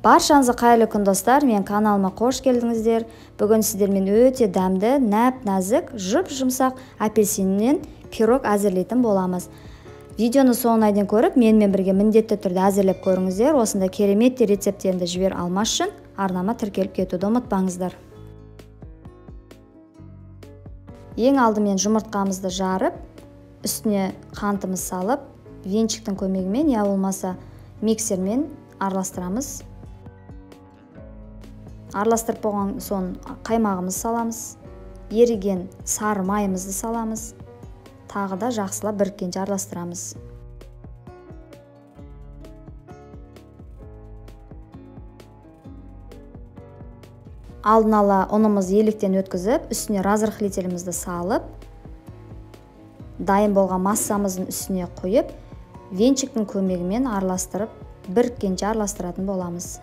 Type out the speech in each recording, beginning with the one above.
Баршаңызға қайырлы күн достар, мен каналыма қош келдіңіздер. Бүгін сіздермен өте дәмді, нәп-нәзік, жұп-жұмсақ апельсиннен пирог әзірлейтін боламыз. Видеоны соңына дейін көріп, менімен бірге міндетті түрде әзірлеп көріңіздер. Осында керемет рецептерімді жібер алмас үшін арнама тіркеліп кетуді ұмытпаңыздар. Ең алдымен жұмыртқамызды жарып, үстіне қантымыз салып, венчиктің көмегімен, я болмаса миксермен араластырамыз. Араластырып болған соң қаймағымызды саламыз, еріген сары майымызды саламыз, тағы да жақсылап біріккенше араластырамыз. Алдын ала ұнымызды еліктен өткізіп, үстіне разрыхлителімізді салып, дайын болған массамыздың үстіне қойып, венчиктің көмегімен араластырып, біріккенше араластыратын боламыз.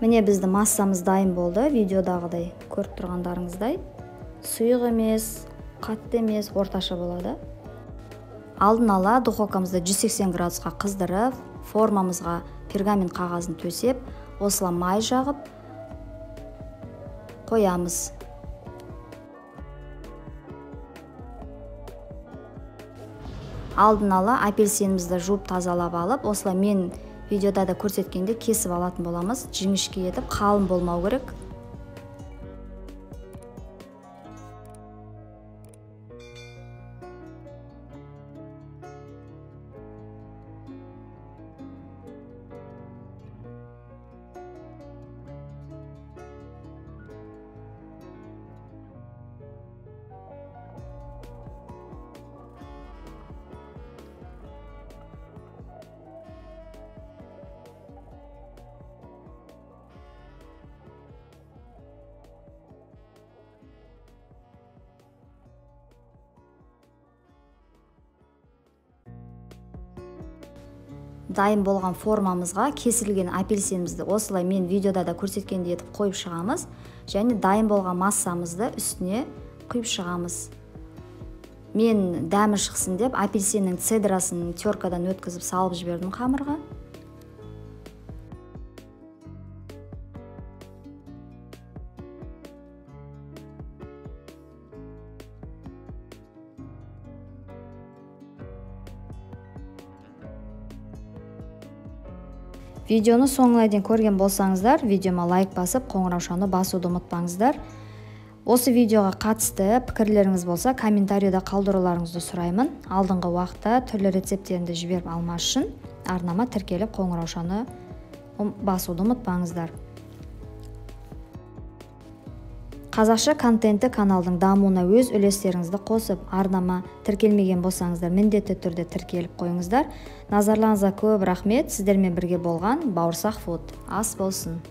Міне бізді массамыз дайын болды, видеодағыдай көріп тұрғандарыңыздай. Сұйық емес, қатты емес, орташа болады. Алдын ала духовкамызды 180 градусқа қыздырып, формамызға пергамент қағазын төсеп, осылай май жағып қоямыз. Алдын ала апельсинімізді жуып тазалап алып, осылай мен видеода да көрсеткенде кесіп алатын боламыз. Жіңішке етіп, қалың болмау керек. Дайын болған формамызға кесілген апельсинімізді осылай мен видеода да көрсеткенде етіп қойып шығамыз. Және дайын болған массамызды үстіне құйып шығамыз. Мен дәмі шықсын деп апельсиннің цедрасын теркадан өткізіп салып жібердім қамырға. Видеоны соңына дейін көрген болсаңыздар, видеома лайк басып, қоңыраушаны басуды ұмытпаңыздар. Осы видеоға қатысты пікірлеріңіз болса, комментарийда қалдыруларыңызды сұраймын. Алдыңғы уақытта түрлі рецептерімді жіберіп алмас үшін арнама тіркеліп қоңыраушаны басуды ұмытпаңыздар. Қазақша контенті каналдың дамуына өз үлестеріңізді қосып, арнама тіркелмеген болсаңыздар, міндетті түрде тіркеліп қойыңыздар. Назарларыңызға көп рахмет. Сіздермен бірге болған Бауырсақ Фуд. Ас болсын.